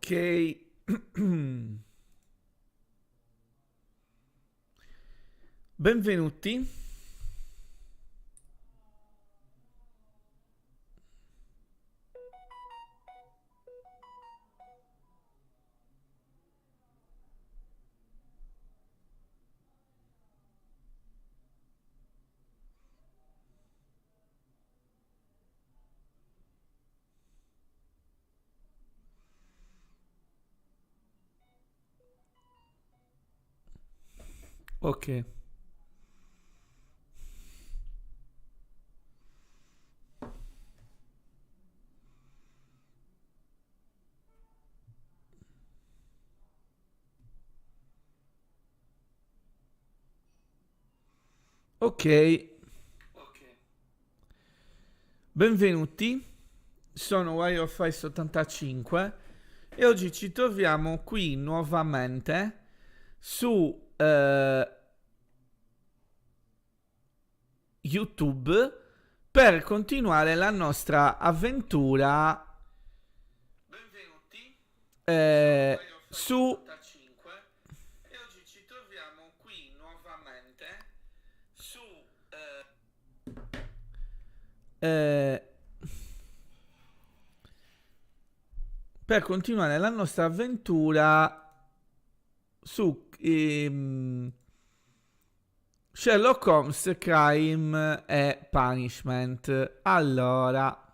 Ok. Benvenuti. Ok. Ok. Benvenuti. Sono WireFice85 e oggi ci troviamo qui nuovamente su YouTube per continuare la nostra avventura su e oggi ci troviamo qui nuovamente su eh, per continuare la nostra avventura su Sherlock Holmes, Crime e Punishment. Allora,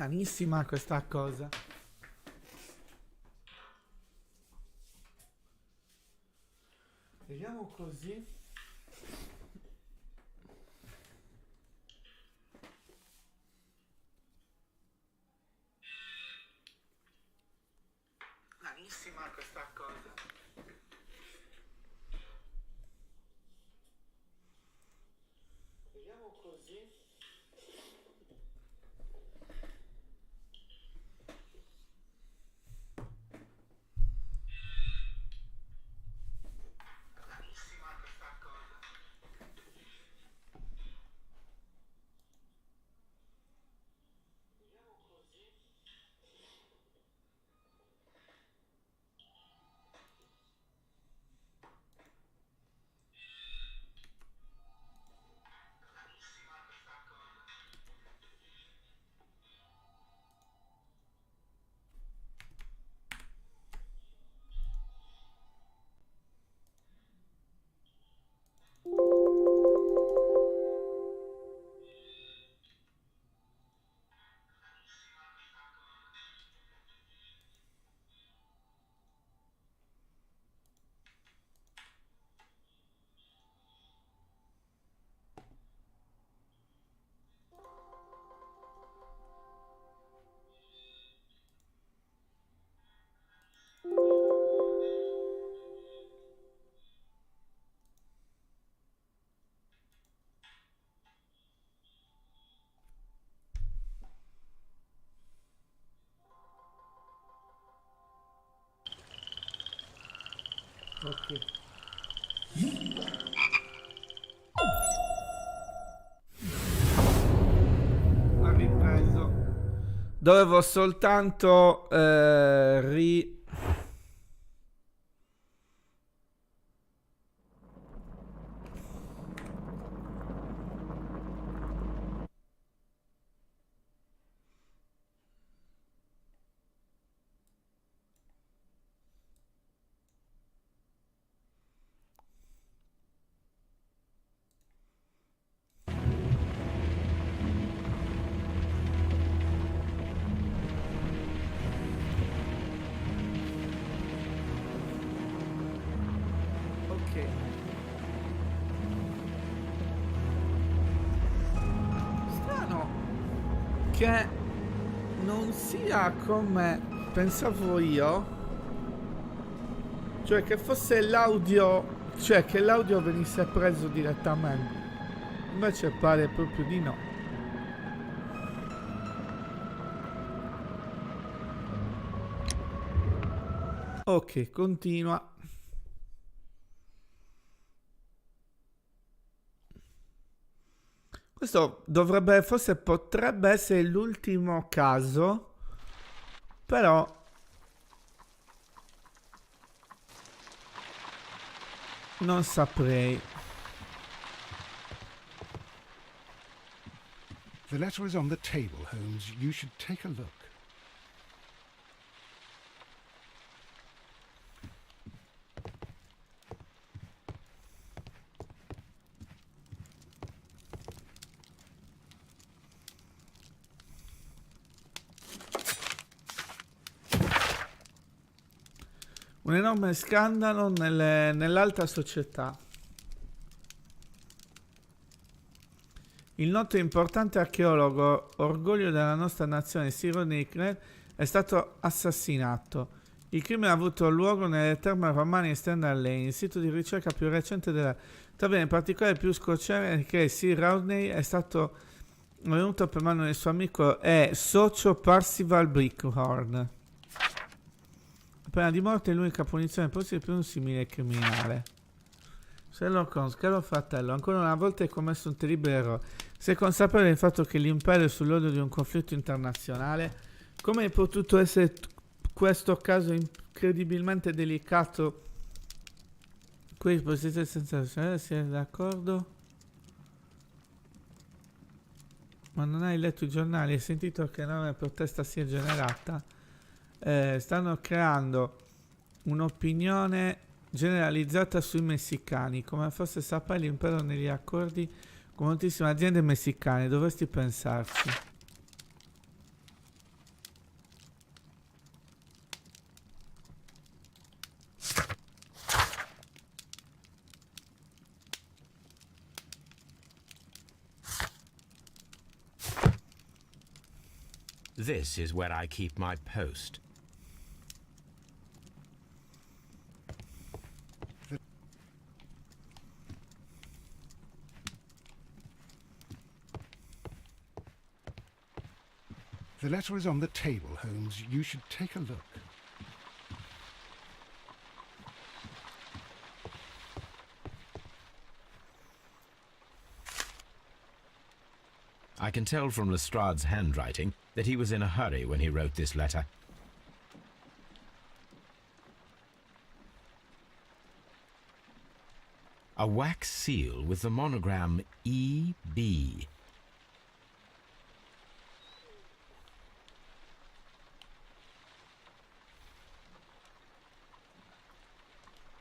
stranissima questa cosa. Vediamo così. Stranissima questa cosa. Vediamo così. Stranissima questa cosa. Vediamo così. Ok. Ha ripreso. Dovevo soltanto ok. Strano che non sia come pensavo io, cioè che fosse l'audio, cioè che l'audio venisse preso direttamente. Invece pare proprio di no. Ok, continua. Questo dovrebbe, forse potrebbe essere l'ultimo caso, però non saprei. The letter is on the table, Holmes. You should take a look. Un enorme scandalo nell'alta società. Il noto e importante archeologo, orgoglio della nostra nazione, Cyril Nickler, è stato assassinato. Il crimine ha avuto luogo nelle terme romane in Standard Lane, il sito di ricerca più recente della... Tuttavia, in particolare più scocciare che Sir Rodney è stato venuto per mano del suo amico e socio Percival Brickhorn. La pena di morte è l'unica punizione possibile per un simile criminale. Sherlock Holmes, caro fratello, ancora una volta hai commesso un terribile errore. Sei consapevole del fatto che l'impero è sull'orlo di un conflitto internazionale? Come è potuto essere questo caso incredibilmente delicato? Qui potete senza siete d'accordo? Ma non hai letto i giornali? Hai sentito che enorme protesta si è generata? Stanno creando un'opinione generalizzata sui messicani. Come forse saprai, l'impero negli accordi con moltissime aziende messicane. Dovresti pensarci. This is where I keep my post. The letter is on the table, Holmes. You should take a look. I can tell from Lestrade's handwriting that he was in a hurry when he wrote this letter. A wax seal with the monogram E.B.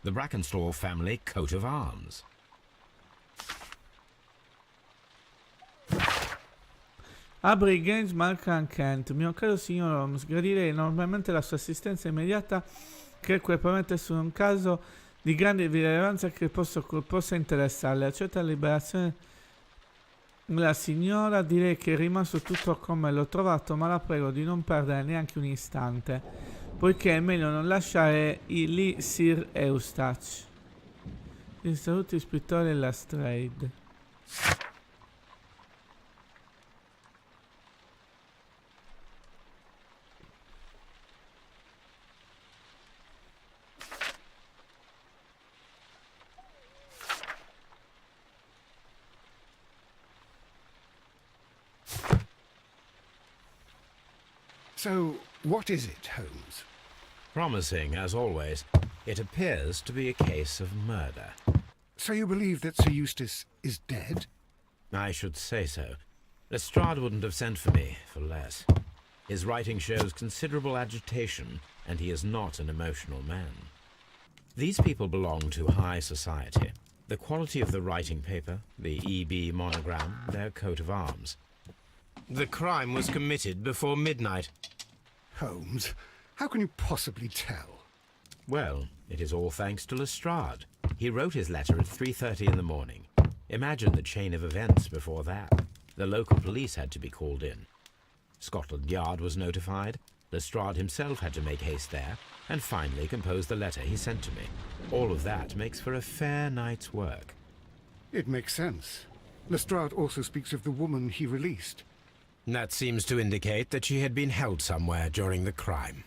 The Brackenstall family coat of arms. Abri Gaines Malcolm Kent, mio caro signor Holmes, gradirei enormemente la sua assistenza immediata, che promette essere un caso di grande rilevanza che possa interessarle. Accetta la liberazione della signora, direi che è rimasto tutto come l'ho trovato, ma la prego di non perdere neanche un istante, poiché è meglio non lasciare lì Sir Eustace. Gli saluti ispettori e la Strade. So, what is it, Holmes? Promising, as always. It appears to be a case of murder. So you believe that Sir Eustace is dead? I should say so. Lestrade wouldn't have sent for me for less. His writing shows considerable agitation, and he is not an emotional man. These people belong to high society. The quality of the writing paper, the EB monogram, their coat of arms. The crime was committed before midnight. Holmes, how can you possibly tell? Well, it is all thanks to Lestrade. He wrote his letter at 3:30 in the morning. Imagine the chain of events before that. The local police had to be called in. Scotland Yard was notified. Lestrade himself had to make haste there, and finally compose the letter he sent to me. All of that makes for a fair night's work. It makes sense. Lestrade also speaks of the woman he released. That seems to indicate that she had been held somewhere during the crime.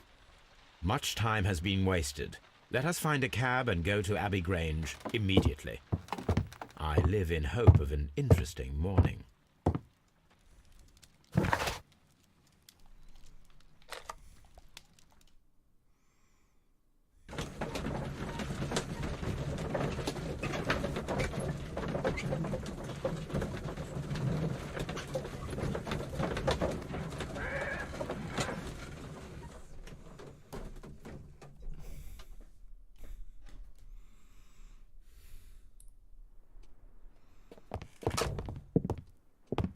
Much time has been wasted. Let us find a cab and go to Abbey Grange immediately. I live in hope of an interesting morning.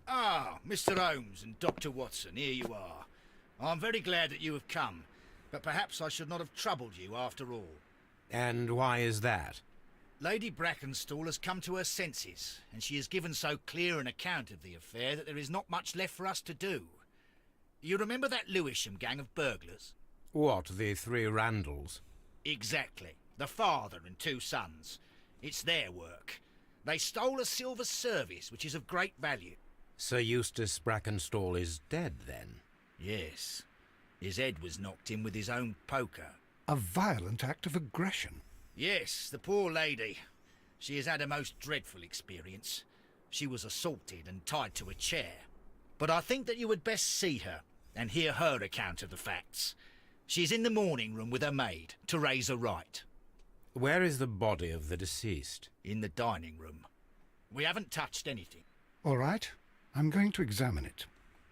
Ah, Mr. Holmes and Dr. Watson, here you are. I'm very glad that you have come, but perhaps I should not have troubled you after all. And why is that? Lady Brackenstall has come to her senses, and she has given so clear an account of the affair that there is not much left for us to do. You remember that Lewisham gang of burglars? What, the three Randalls? Exactly. The father and two sons. It's their work. They stole a silver service, which is of great value. Sir Eustace Brackenstall is dead, then? Yes. His head was knocked in with his own poker. A violent act of aggression. Yes, the poor lady. She has had a most dreadful experience. She was assaulted and tied to a chair. But I think that you would best see her and hear her account of the facts. She's in the morning room with her maid, Teresa Wright. Where is the body of the deceased? In the dining room. We haven't touched anything. All right, I'm going to examine it.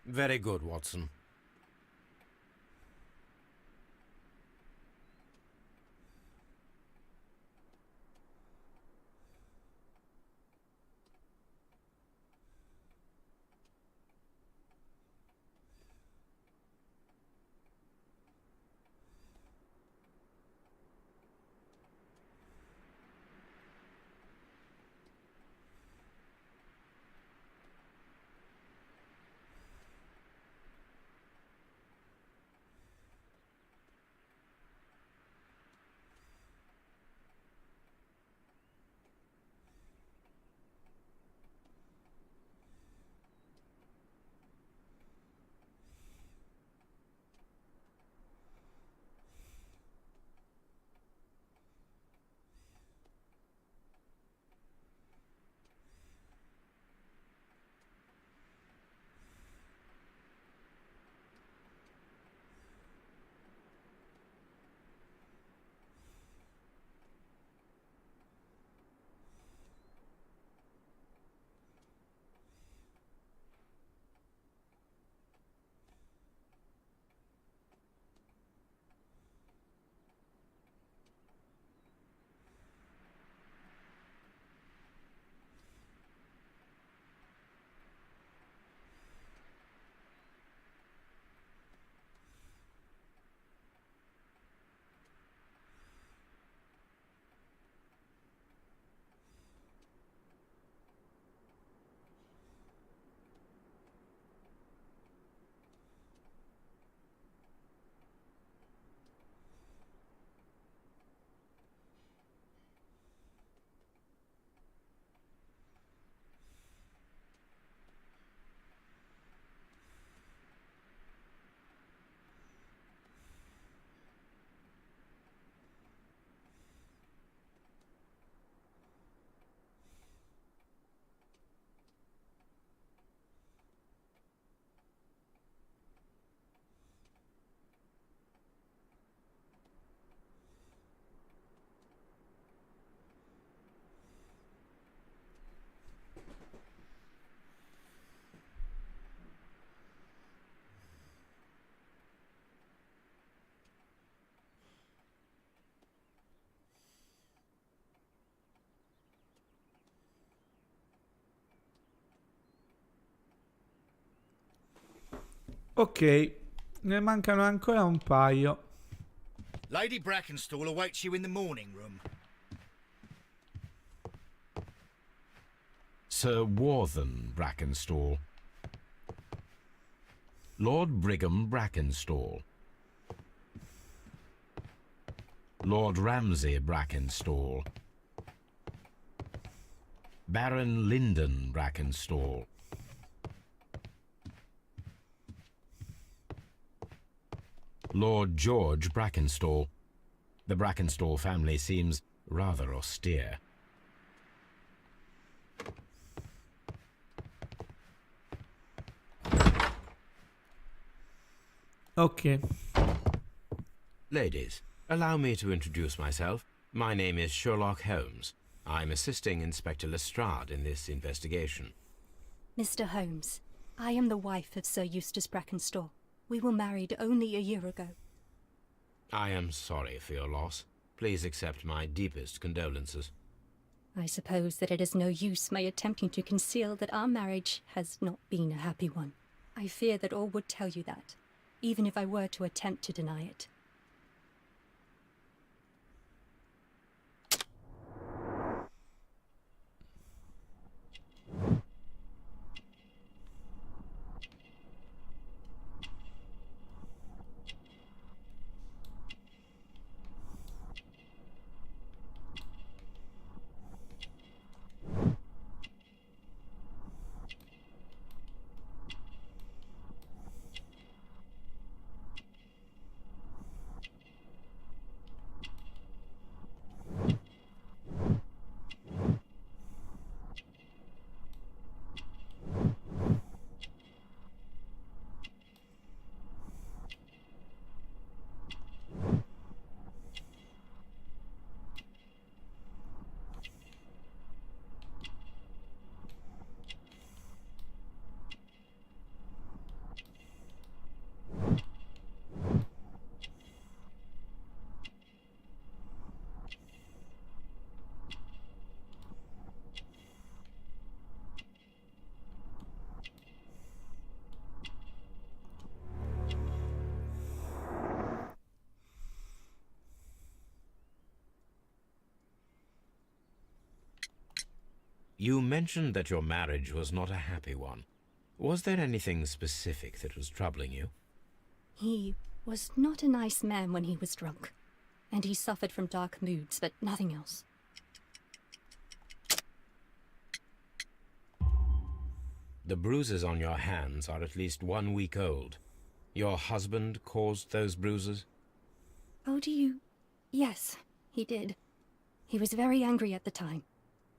Very good, Watson. Ok, ne mancano ancora un paio. Lady Brackenstall awaits you in the morning room. Sir Warthen Brackenstall. Lord Brigham Brackenstall. Lord Ramsay Brackenstall. Baron Lyndon Brackenstall. Lord George Brackenstall. The Brackenstall family seems rather austere. Ok. Ladies, allow me to introduce myself. My name is Sherlock Holmes. I'm assisting Inspector Lestrade in this investigation. Mr. Holmes, I am the wife of Sir Eustace Brackenstall. We were married only a year ago. I am sorry for your loss. Please accept my deepest condolences. I suppose that it is no use my attempting to conceal that our marriage has not been a happy one. I fear that all would tell you that, even if I were to attempt to deny it. You mentioned that your marriage was not a happy one. Was there anything specific that was troubling you? He was not a nice man when he was drunk, and he suffered from dark moods, but nothing else. The bruises on your hands are at least 1 week old. Your husband caused those bruises? Oh, do you? Yes, he did. He was very angry at the time.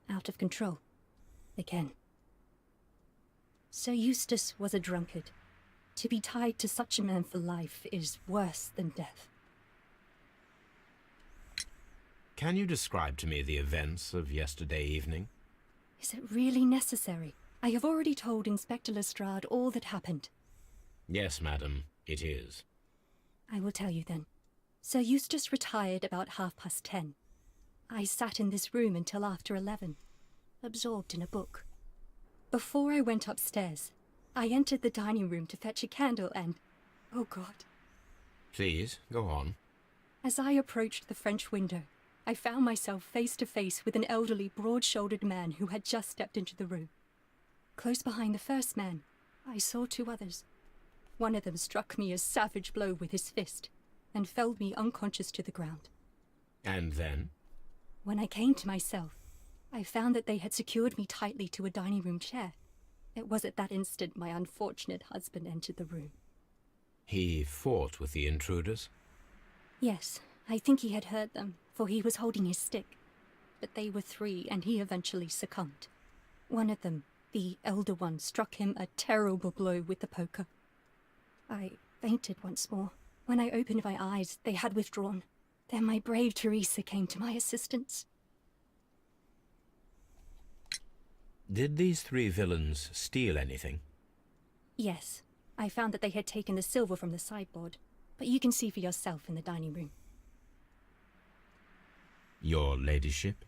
Out of control. Again. Sir Eustace was a drunkard. To be tied to such a man for life is worse than death. Can you describe to me the events of yesterday evening? Is it really necessary? I have already told Inspector Lestrade all that happened. Yes, madam, it is. I will tell you then. Sir Eustace retired about 10:30. I sat in this room until after 11, absorbed in a book. Before I went upstairs, I entered the dining room to fetch a candle and... oh God. Please, go on. As I approached the French window, I found myself face to face with an elderly, broad-shouldered man who had just stepped into the room. Close behind the first man, I saw 2 others. One of them struck me a savage blow with his fist and felled me unconscious to the ground. And then? When I came to myself, I found that they had secured me tightly to a dining room chair. It was at that instant my unfortunate husband entered the room. He fought with the intruders? Yes, I think he had hurt them, for he was holding his stick. But they were 3, and he eventually succumbed. One of them, the elder one, struck him a terrible blow with the poker. I fainted once more. When I opened my eyes, they had withdrawn. Then my brave Teresa came to my assistance. Did these 3 villains steal anything? Yes, I found that they had taken the silver from the sideboard, but you can see for yourself in the dining room. Your ladyship?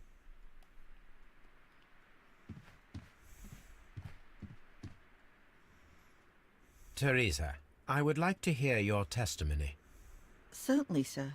Teresa, I would like to hear your testimony. Certainly, sir.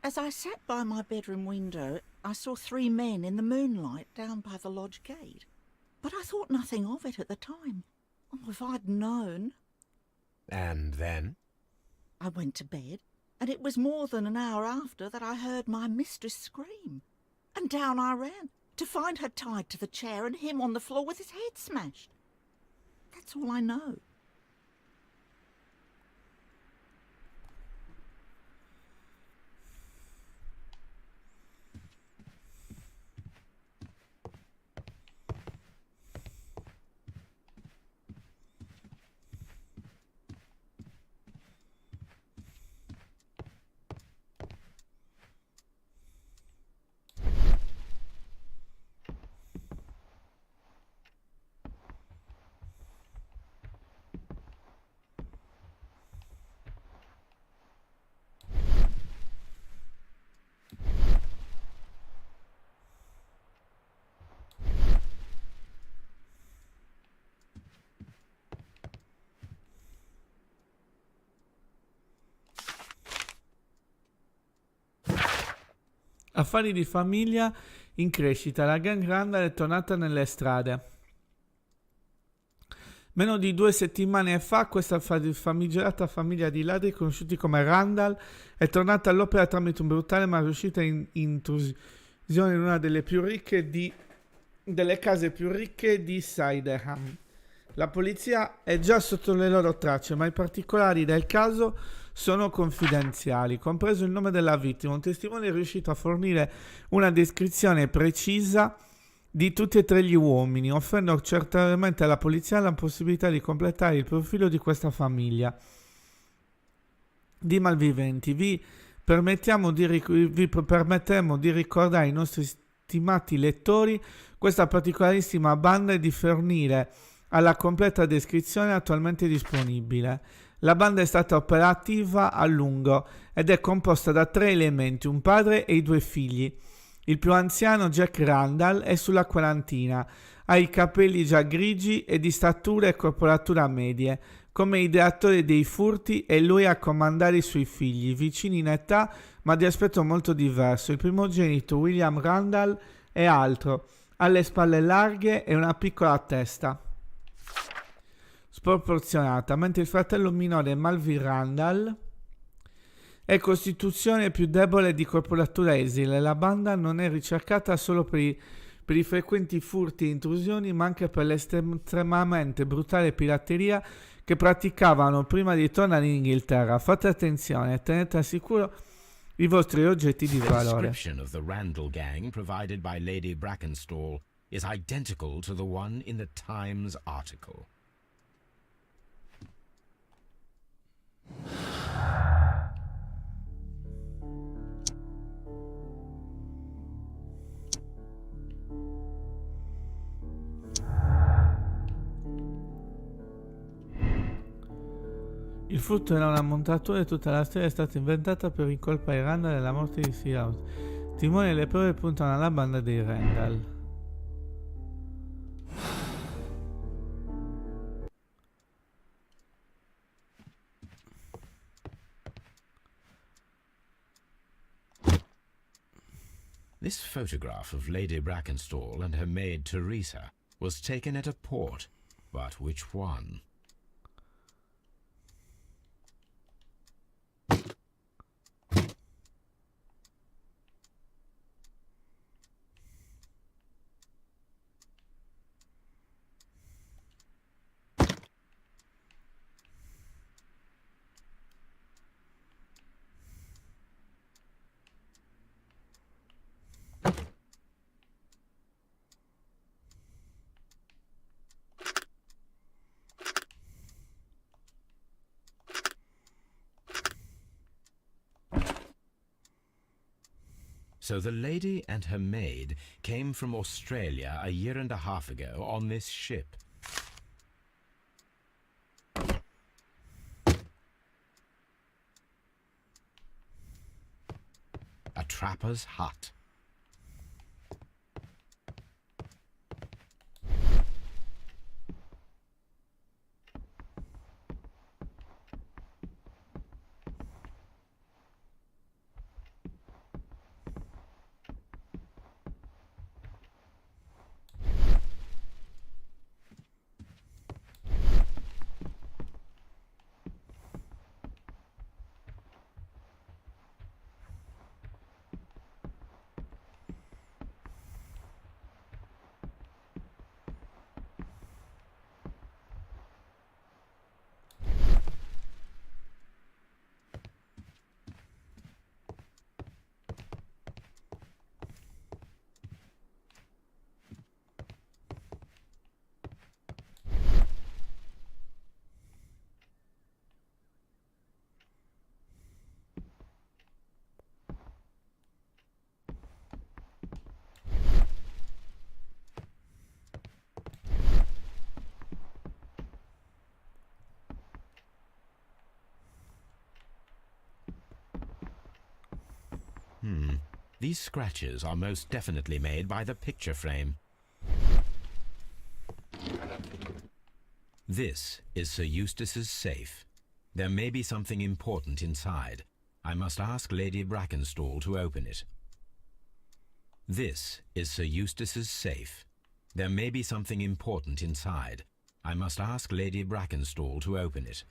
As I sat by my bedroom window, I saw 3 men in the moonlight down by the lodge gate. But I thought nothing of it at the time. Oh, if I'd known. And then? I went to bed, and it was more than an hour after that I heard my mistress scream. And down I ran, to find her tied to the chair and him on the floor with his head smashed. That's all I know. Affari di famiglia in crescita. La gang Randall è tornata nelle strade. Meno di 2 settimane fa questa famigerata famiglia di ladri conosciuti come Randall è tornata all'opera tramite un brutale ma riuscita intrusione in una delle case più ricche di Sydenham. La polizia è già sotto le loro tracce, ma i particolari del caso sono confidenziali, compreso il nome della vittima. Un testimone è riuscito a fornire una descrizione precisa di tutti e 3 gli uomini, offrendo certamente alla polizia la possibilità di completare il profilo di questa famiglia di malviventi. Vi permetteremo di ricordare ai nostri stimati lettori questa particolarissima banda e di fornire alla completa descrizione attualmente disponibile. La banda è stata operativa a lungo ed è composta da 3 elementi, un padre e i 2 figli. Il più anziano, Jack Randall, è sulla quarantina, ha i capelli già grigi e di statura e corporatura medie. Come ideatore dei furti è lui a comandare i suoi figli, vicini in età ma di aspetto molto diverso. Il primogenito, William Randall, è altro, ha le spalle larghe e una piccola testa sproporzionata, mentre il fratello minore Malvin Randall è costituzione più debole di corporatura esile. La banda non è ricercata solo per i frequenti furti e intrusioni, ma anche per l'estremamente brutale pirateria che praticavano prima di tornare in Inghilterra. Fate attenzione e tenete al sicuro i vostri oggetti di valore. The description of the Randall gang provided by Lady Brackenstall is identical to the one in the Times article. Il furto era una montatura e tutta la storia è stata inventata per incolpare Randall della morte di Sir House. Timone e le prove puntano alla banda dei Randall. This photograph of Lady Brackenstall and her maid Teresa was taken at a port, but which one? So the lady and her maid came from Australia a year and a half ago on this ship. A trapper's hut. These scratches are most definitely made by the picture frame. This is Sir Eustace's safe. There may be something important inside. I must ask Lady Brackenstall to open it. This is Sir Eustace's safe. There may be something important inside. I must ask Lady Brackenstall to open it.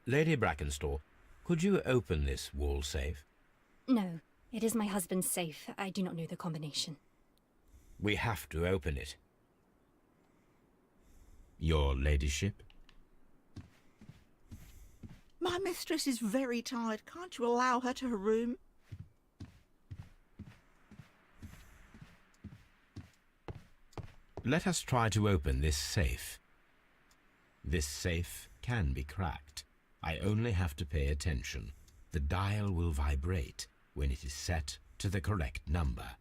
Lady Brackenstall, could you open this wall safe? No, it is my husband's safe. I do not know the combination. We have to open it. Your ladyship? My mistress is very tired. Can't you allow her to her room? Let us try to open this safe. This safe can be cracked. I only have to pay attention. The dial will vibrate when it is set to the correct number.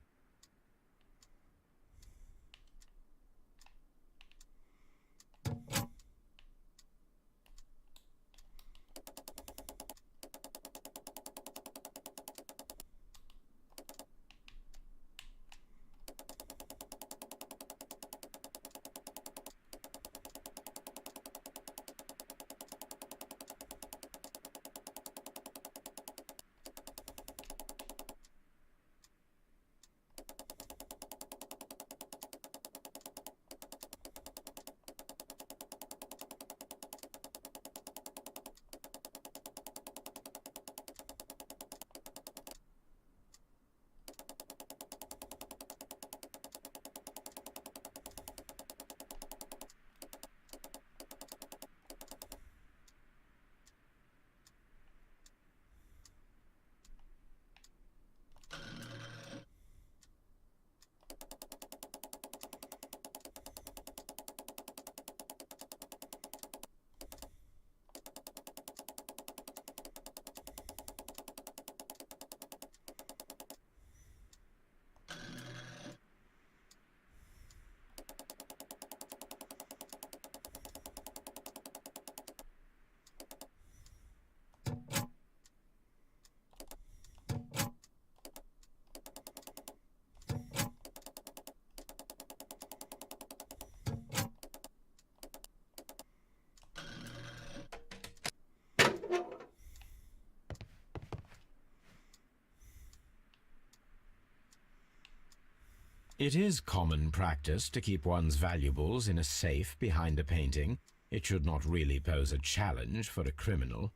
It is common practice to keep one's valuables in a safe behind a painting. It should not really pose a challenge for a criminal.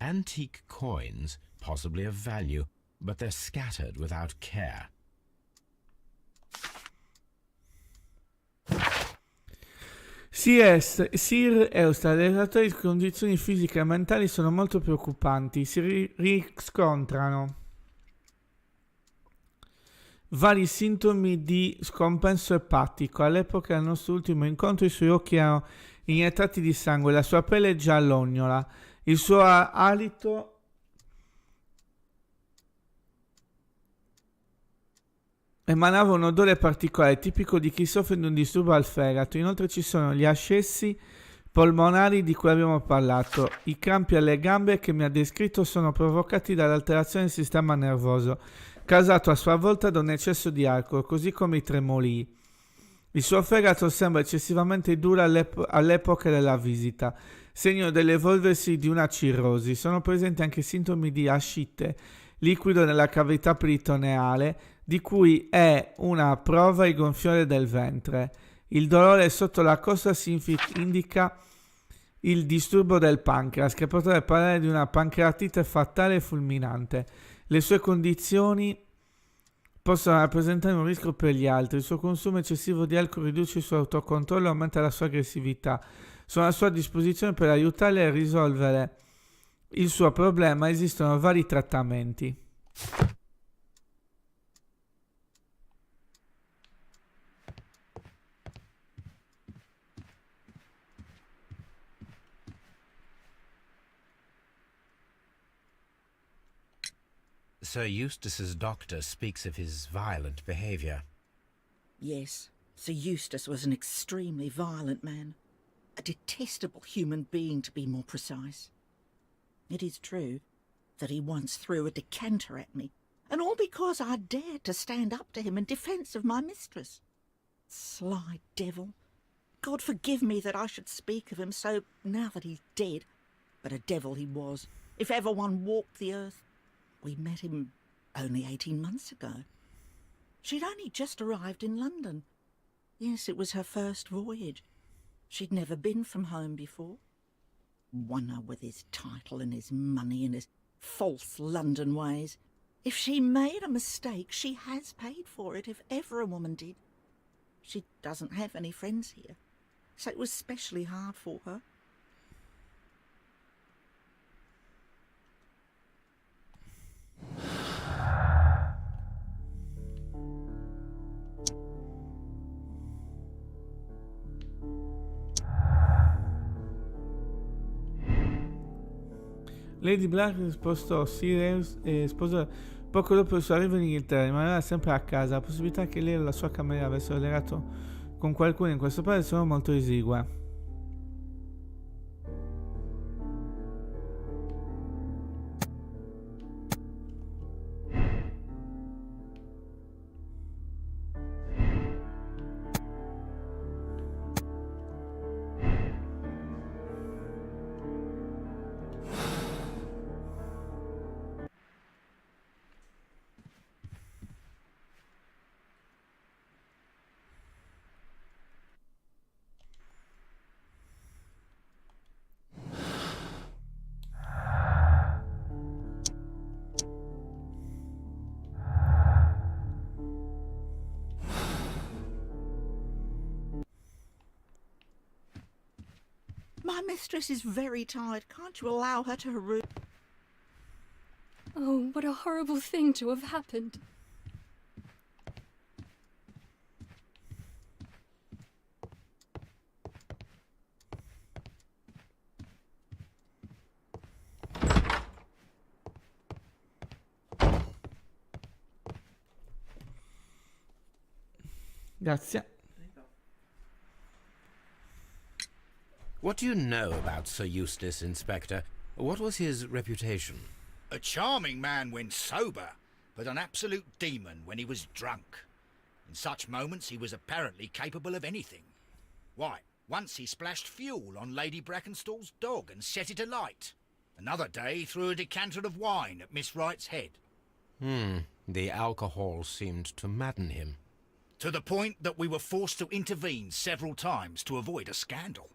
Antique coins, possibly of value, but they're scattered without care. Sir Eustace, le relative condizioni fisiche e mentali sono molto preoccupanti. Si riscontrano vari sintomi di scompenso epatico. All'epoca del nostro ultimo incontro i suoi occhi erano iniettati di sangue, la sua pelle giallognola, il suo alito emanava un odore particolare, tipico di chi soffre di un disturbo al fegato. Inoltre ci sono gli ascessi polmonari di cui abbiamo parlato. I crampi alle gambe che mi ha descritto sono provocati dall'alterazione del sistema nervoso, causato a sua volta da un eccesso di alcol, così come i tremoli. Il suo fegato sembra eccessivamente duro all'epoca della visita, segno dell'evolversi di una cirrosi. Sono presenti anche sintomi di ascite, liquido nella cavità peritoneale, di cui è una prova il gonfiore del ventre. Il dolore sotto la costa indica il disturbo del pancreas, che potrebbe parlare di una pancreatite fatale e fulminante. Le sue condizioni possono rappresentare un rischio per gli altri. Il suo consumo eccessivo di alcol riduce il suo autocontrollo e aumenta la sua aggressività. Sono a sua disposizione per aiutarle a risolvere il suo problema. Esistono vari trattamenti. Sir Eustace's doctor speaks of his violent behaviour. Yes, Sir Eustace was an extremely violent man. A detestable human being, to be more precise. It is true that he once threw a decanter at me, and all because I dared to stand up to him in defence of my mistress. Sly devil. God forgive me that I should speak of him so now that he's dead, but a devil he was, if ever one walked the earth. We met him only 18 months ago. She'd only just arrived in London. Yes, it was her first voyage. She'd never been from home before. Wonder with his title and his money and his false London ways. If she made a mistake, she has paid for it, if ever a woman did. She doesn't have any friends here, so it was specially hard for her. Lady Black spostò Sirius e sposò poco dopo il suo arrivo in Inghilterra. Rimaneva sempre a casa. La possibilità che lei e la sua cameriera avessero legato con qualcuno in questo paese sono molto esigue. My mistress is very tired. Can't you allow her to her room? Oh, what a horrible thing to have happened. Grazie. What do you know about Sir Eustace, Inspector? What was his reputation? A charming man when sober, but an absolute demon when he was drunk. In such moments he was apparently capable of anything. Why, once he splashed fuel on Lady Brackenstall's dog and set it alight. Another day he threw a decanter of wine at Miss Wright's head. The alcohol seemed to madden him. To the point that we were forced to intervene several times to avoid a scandal.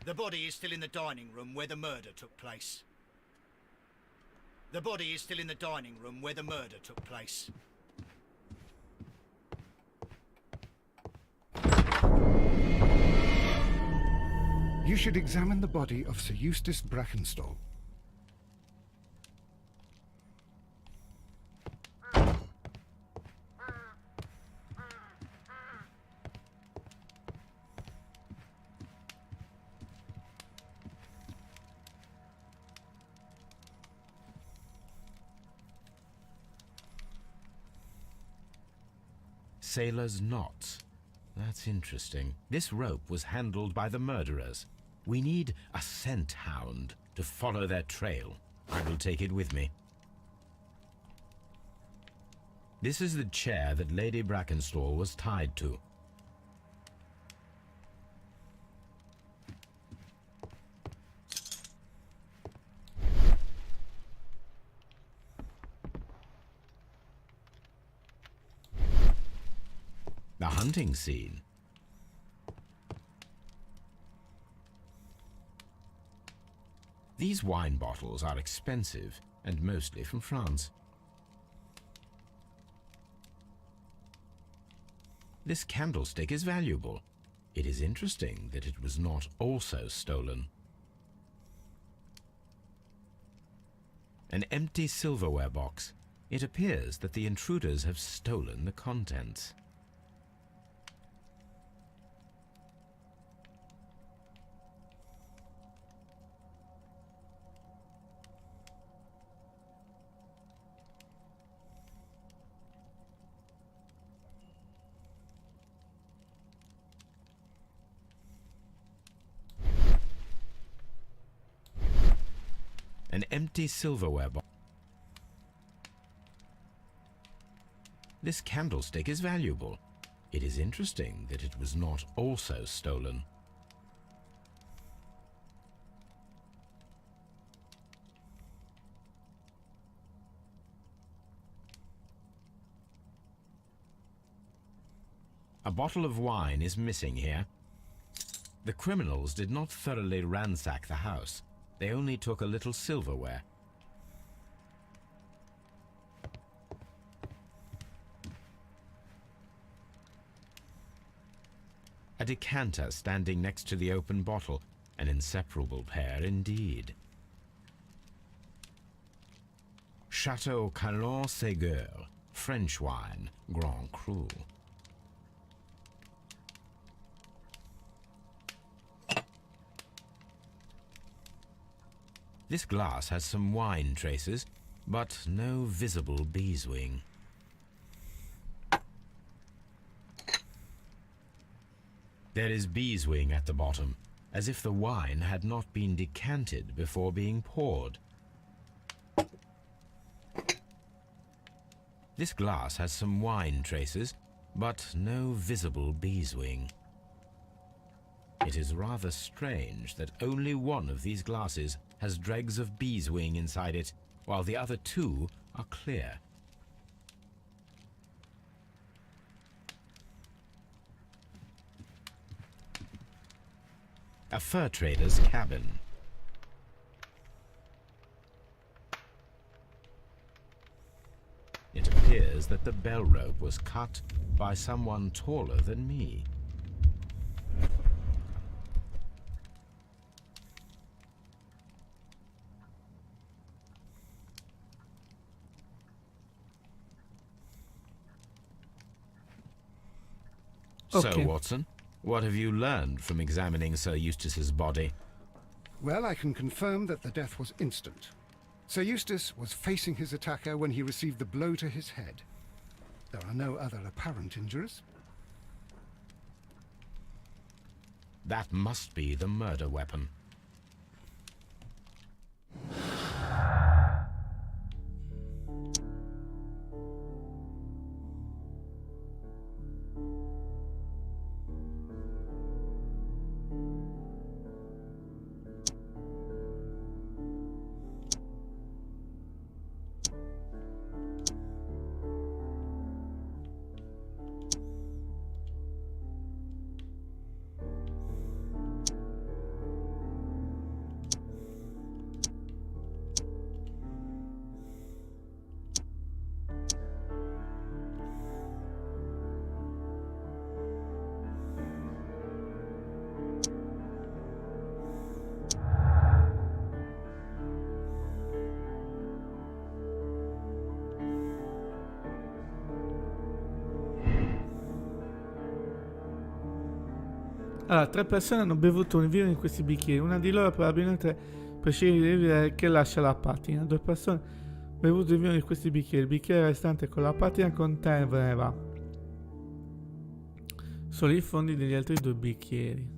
The body is still in the dining room where the murder took place. The body is still in the dining room where the murder took place. You should examine the body of Sir Eustace Brackenstall. Sailor's knots. That's interesting. This rope was handled by the murderers. We need a scent hound to follow their trail. I will take it with me. This is the chair that Lady Brackenstall was tied to. The hunting scene. These wine bottles are expensive and mostly from France. This candlestick is valuable. It is interesting that it was not also stolen. An empty silverware box. It appears that the intruders have stolen the contents. An empty silverware box. This candlestick is valuable. It is interesting that it was not also stolen. A bottle of wine is missing here. The criminals did not thoroughly ransack the house. They only took a little silverware. A decanter standing next to the open bottle, an inseparable pair indeed. Chateau Calon-Ségur, French wine, Grand Cru. This glass has some wine traces, but no visible beeswing. There is beeswing at the bottom, as if the wine had not been decanted before being poured. This glass has some wine traces, but no visible beeswing. It is rather strange that only one of these glasses has dregs of beeswing inside it, while the other two are clear. A fur trader's cabin. It appears that the bell rope was cut by someone taller than me. Okay. So, Watson, what have you learned from examining Sir Eustace's body? Well, I can confirm that the death was instant. Sir Eustace was facing his attacker when he received the blow to his head. There are no other apparent injuries. That must be the murder weapon. Allora, 3 persone hanno bevuto un vino in questi bicchieri. Una di loro probabilmente preferisce di vivere che lascia la patina. 2 persone hanno bevuto il vino in questi bicchieri. Il bicchiere restante con la patina conteneva solo i fondi degli altri 2 bicchieri.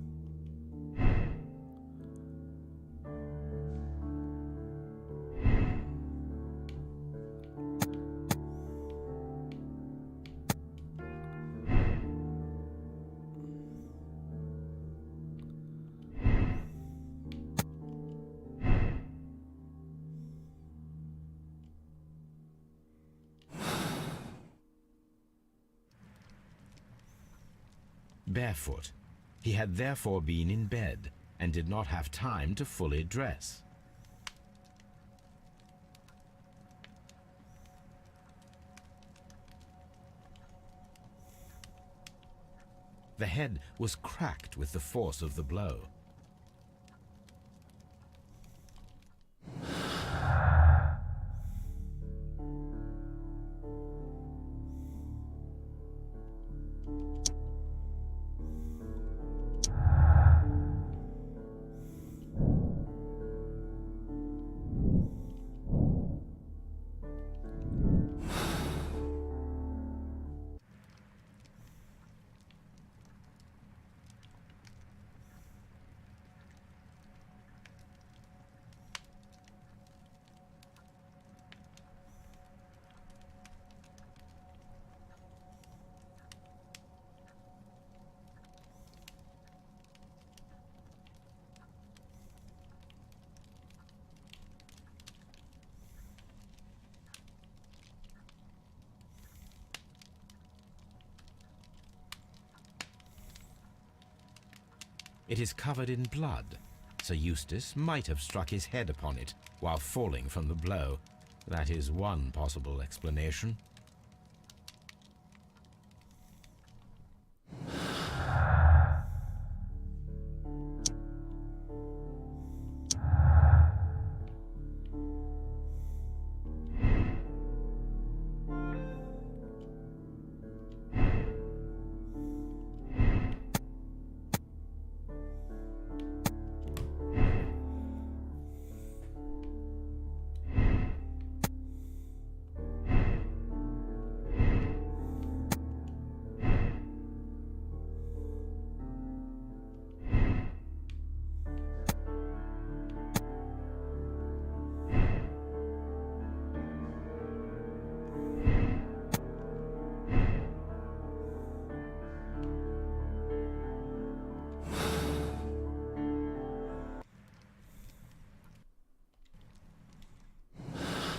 Barefoot, he had therefore been in bed and did not have time to fully dress. The head was cracked with the force of the blow. It is covered in blood. Sir Eustace might have struck his head upon it while falling from the blow. That is one possible explanation.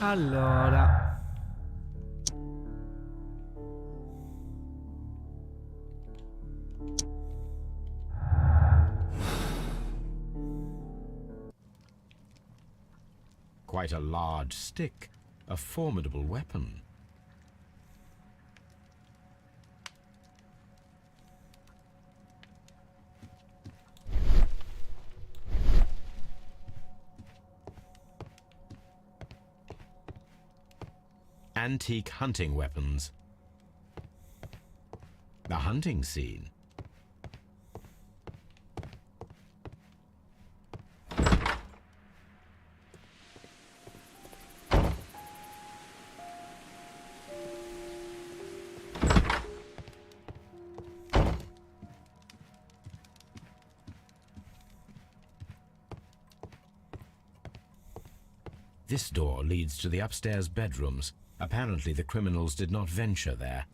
Allora, Quite a large stick, a formidable weapon. Antique hunting weapons. The hunting scene. This door leads to the upstairs bedrooms. Apparently the criminals did not venture there.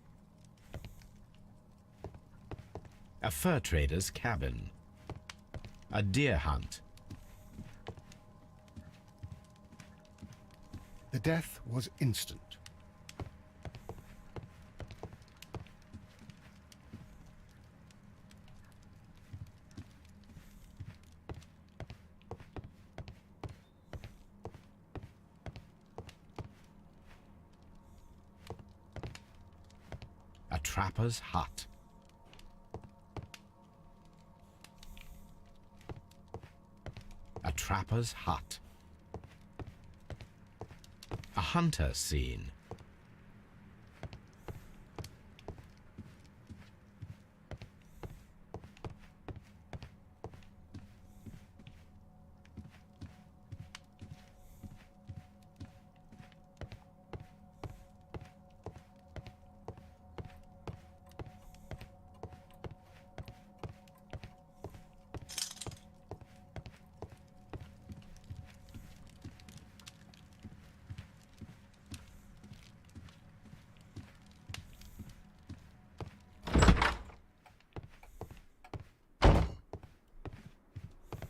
A fur trader's cabin. A deer hunt. The death was instant. A trapper's hut. A trapper's hut. A hunter scene.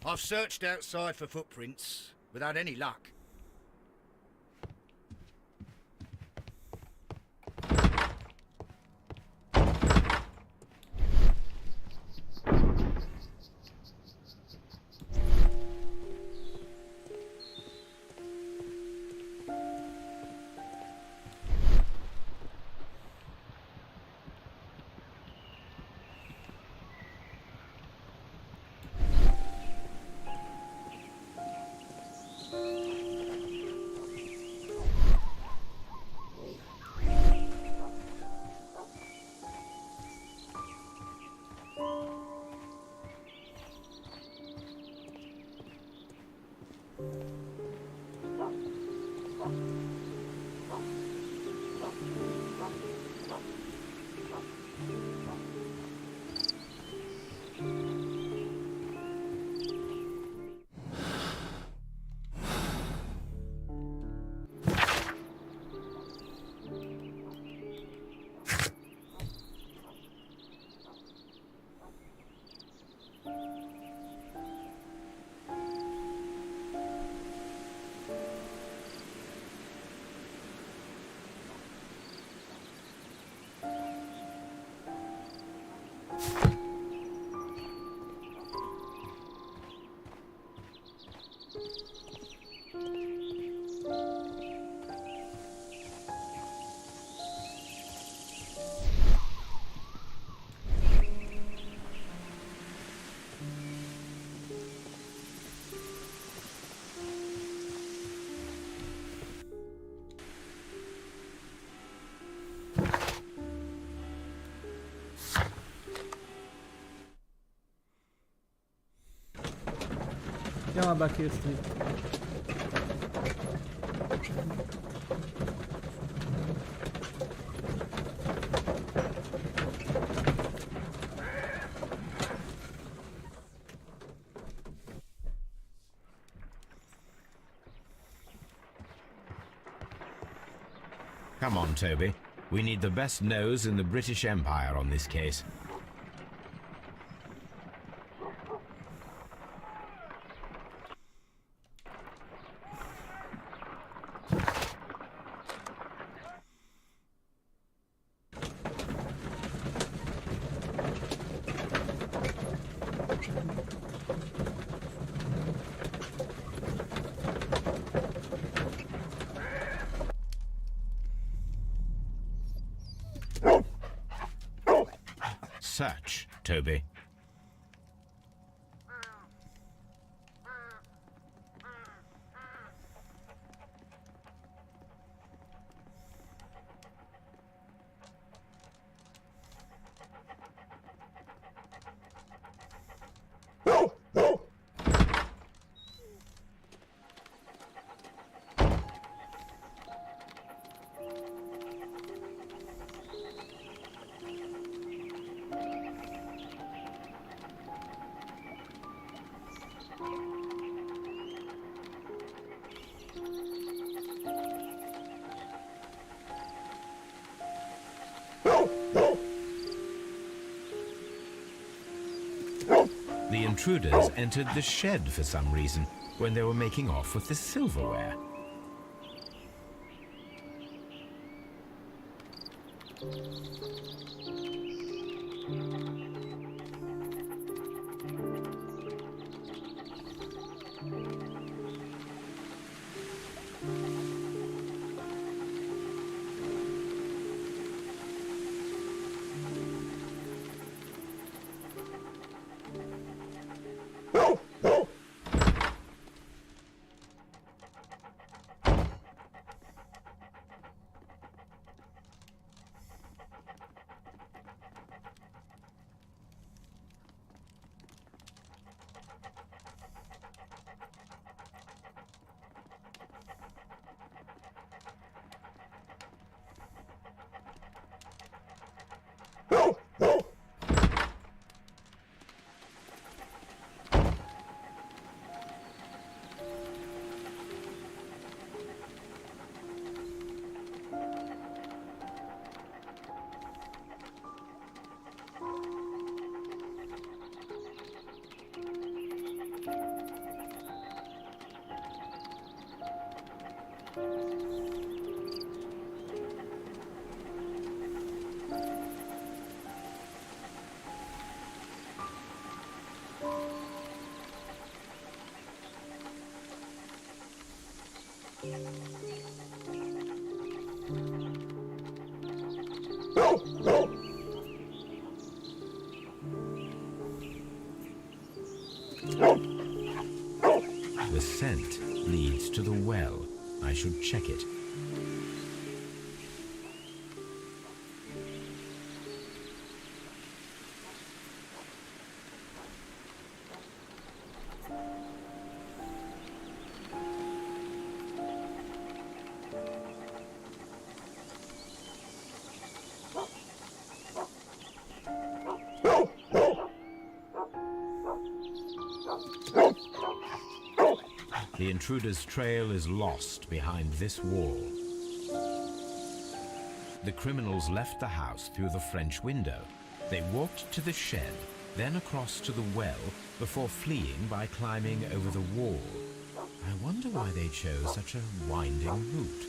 I've searched outside for footprints without any luck. Andiamo a Baker Street. Come on, Toby. We need the best nose in the British Empire on this case. Search, Toby. The intruders entered the shed for some reason when they were making off with the silverware. The scent leads to the well. I should check it. The intruder's trail is lost behind this wall. The criminals left the house through the French window. They walked to the shed, then across to the well, before fleeing by climbing over the wall. I wonder why they chose such a winding route.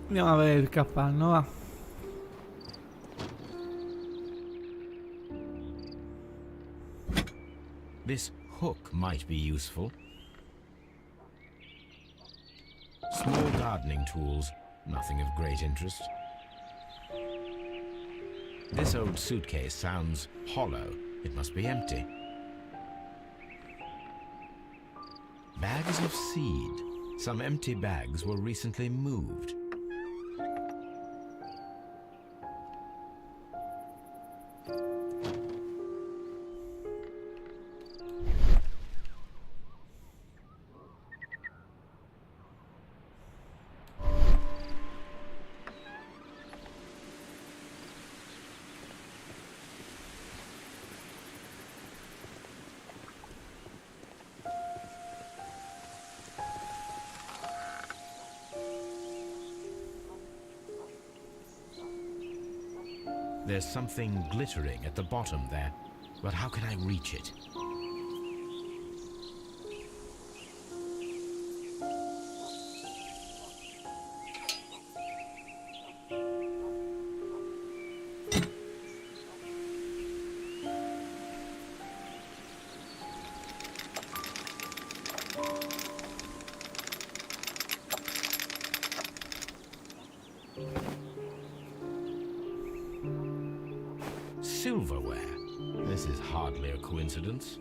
Andiamo a vedere il capanno, va. This hook might be useful. Small gardening tools, nothing of great interest. This old suitcase sounds hollow. It must be empty. Bags of seed. Some empty bags were recently moved. There's something glittering at the bottom there, but how can I reach it? Silverware. This is hardly a coincidence.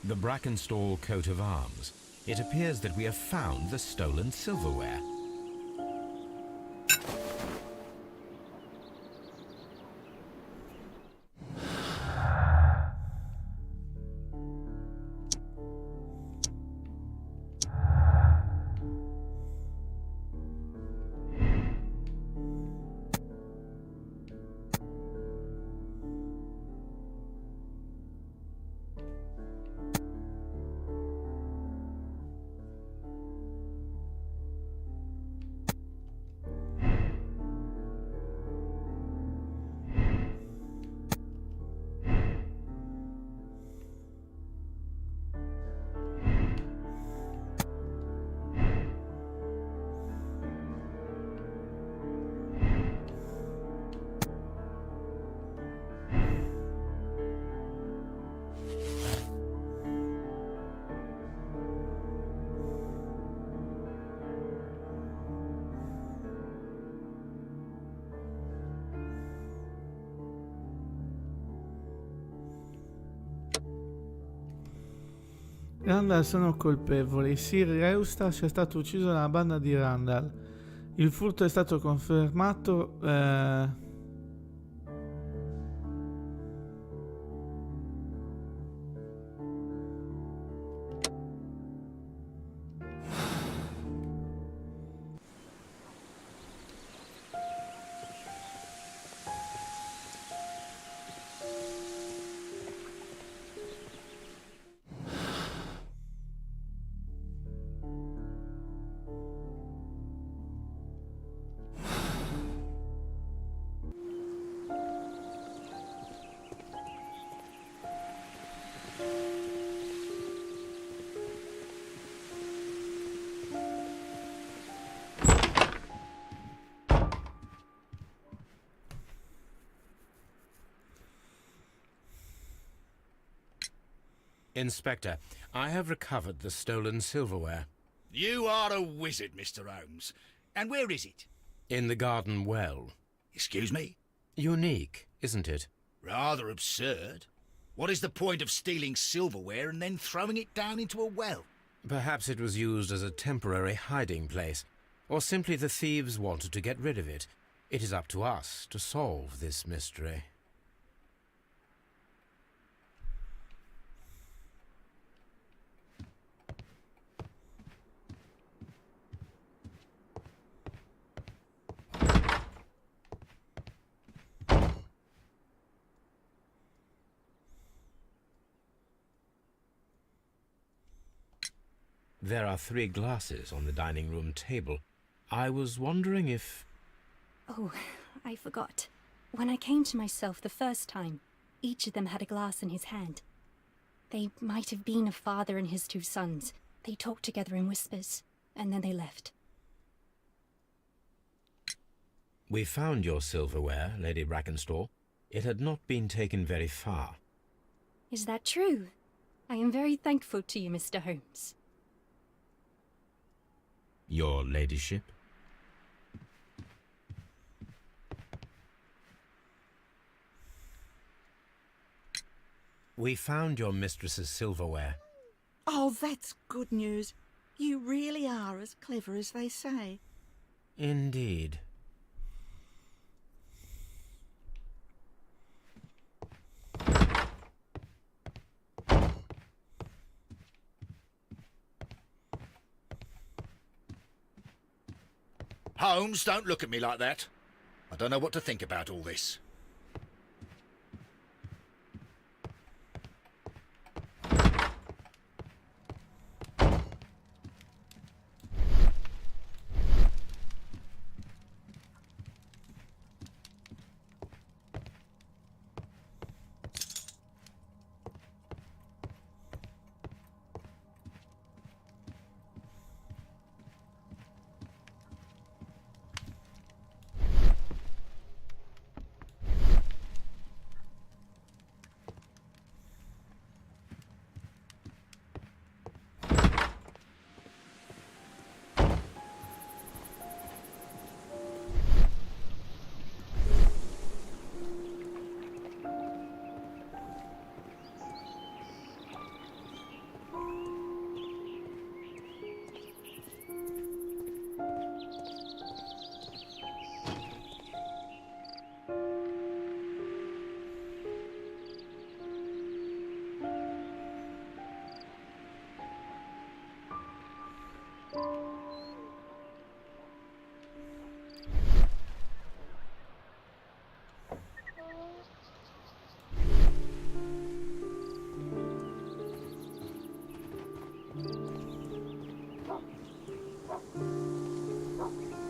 The Brackenstall coat of arms. It appears that we have found the stolen silverware. Randall sono colpevoli. Sir Eustace è stato ucciso dalla banda di Randall. Il furto è stato confermato. Inspector, I have recovered the stolen silverware. You are a wizard, Mr. Holmes. And where is it? In the garden well. Excuse me? Unique, isn't it? Rather absurd. What is the point of stealing silverware and then throwing it down into a well? Perhaps it was used as a temporary hiding place, or simply the thieves wanted to get rid of it. It is up to us to solve this mystery. There are 3 glasses on the dining room table. I was wondering if... Oh, I forgot. When I came to myself the first time, each of them had a glass in his hand. They might have been a father and his 2 sons. They talked together in whispers, and then they left. We found your silverware, Lady Brackenstall. It had not been taken very far. Is that true? I am very thankful to you, Mr. Holmes. Your ladyship? We found your mistress's silverware. Oh, that's good news. You really are as clever as they say. Indeed. Holmes, don't look at me like that. I don't know what to think about all this.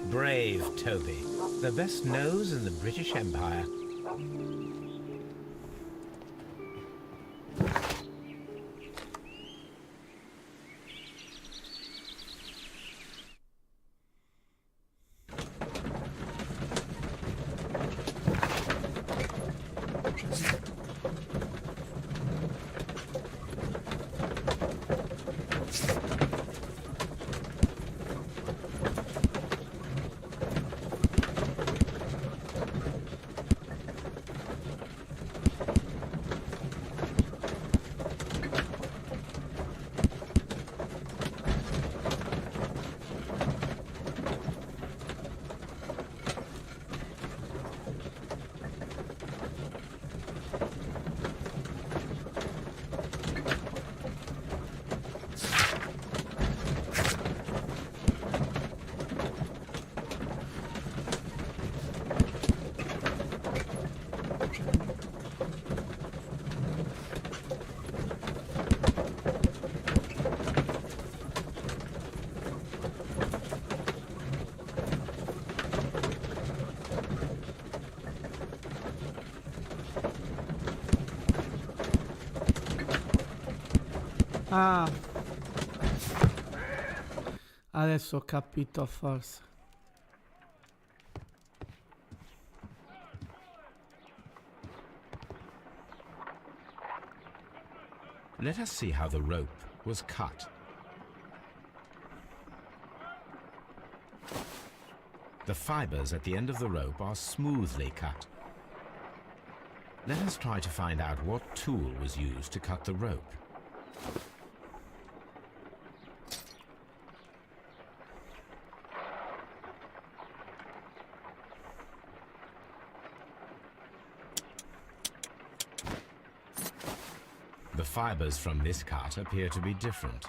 Brave Toby, the best nose in the British Empire. Ah, adesso ho capito forse. Let us see how the rope was cut. The fibers at the end of the rope are smoothly cut. Let us try to find out what tool was used to cut the rope. The fibers from this cut appear to be different.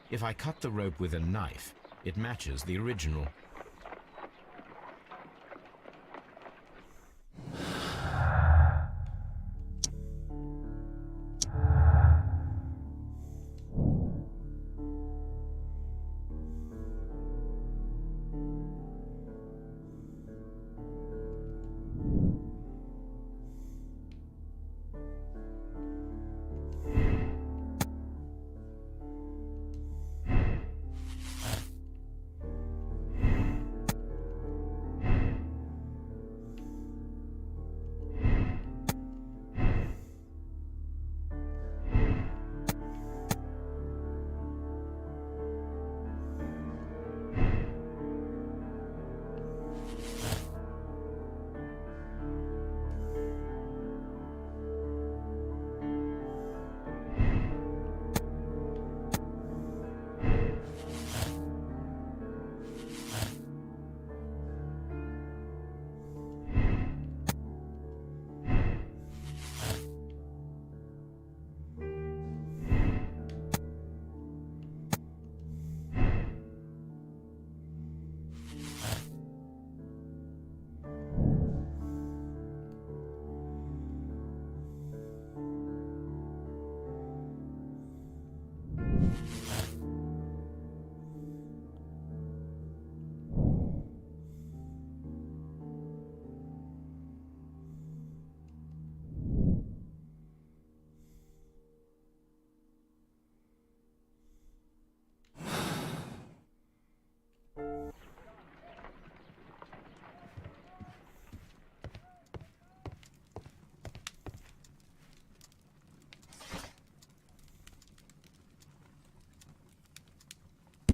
If I cut the rope with a knife, it matches the original.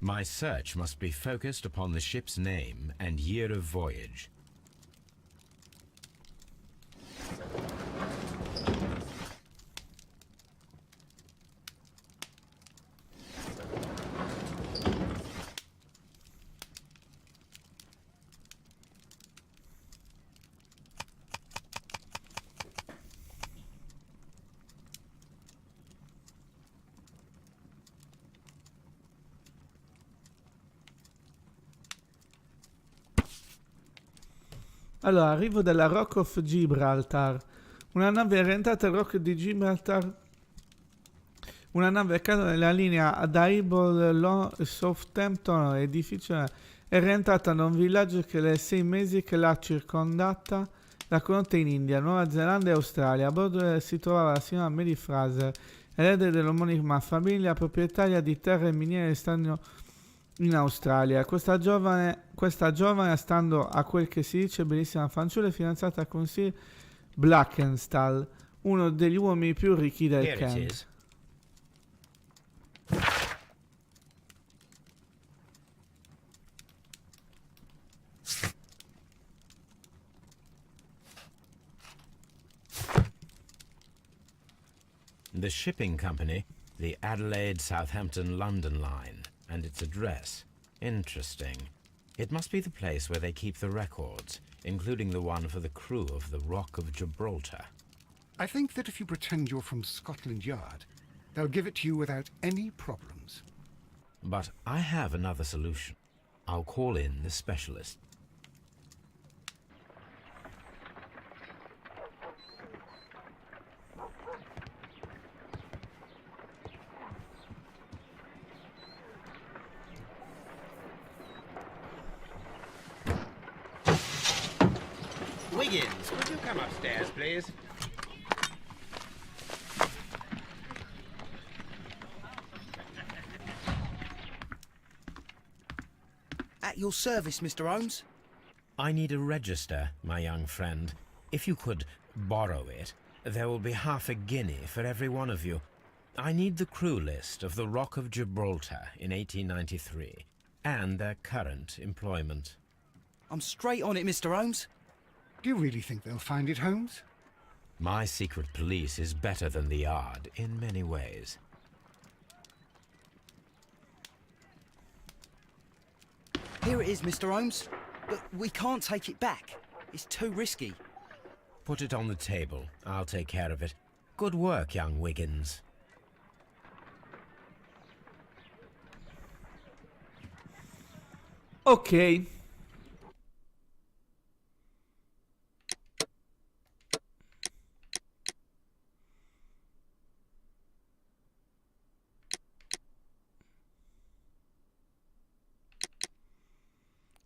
My search must be focused upon the ship's name and year of voyage. Allora, arrivo dalla Rock of Gibraltar. Una nave è rientrata al Rock di Gibraltar. Una nave caduta nella linea Southampton, edificio, è rientrata da un villaggio che le 6 mesi che l'ha circondata la conobbe in India, Nuova Zelanda e Australia. A bordo si trovava la signora Mary Fraser, erede dell'omonima famiglia, proprietaria di terre e miniere stanno in Australia. Questa giovane, stando a quel che si dice, bellissima fanciulla, è fidanzata con Sir Blackenstall, uno degli uomini più ricchi del Here it Kent. is. The shipping company, the Adelaide, Southampton, London line, and its address. Interesting. It must be the place where they keep the records, including the one for the crew of the Rock of Gibraltar. I think that if you pretend you're from Scotland Yard, they'll give it to you without any problems. But I have another solution. I'll call in the specialist. Wiggins, could you come upstairs, please? your service, Mr. Holmes? I need a register, my young friend. If you could borrow it, there will be half a guinea for every one of you. I need the crew list of the Rock of Gibraltar in 1893, and their current employment. I'm straight on it, Mr. Holmes. Do you really think they'll find it, Holmes? My secret police is better than the Yard in many ways. Here it is, Mr. Holmes. But we can't take it back. It's too risky. Put it on the table. I'll take care of it. Good work, young Wiggins. Ok.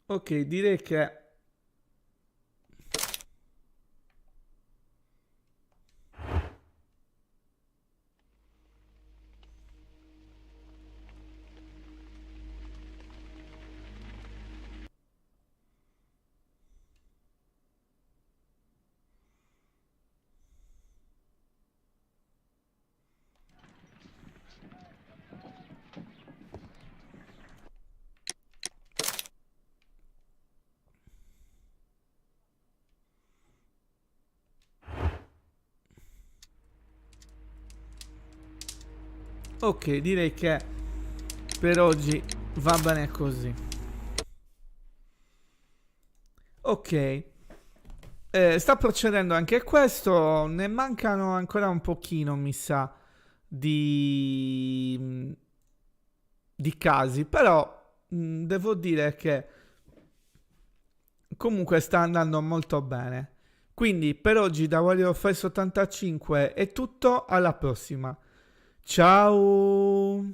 Ok, direi che ok, direi che per oggi va bene così. Ok. Sta procedendo anche questo. Ne mancano ancora un pochino, mi sa, di casi. Però devo dire che comunque sta andando molto bene. Quindi per oggi da Warrior Face 85 è tutto. Alla prossima. Ciao.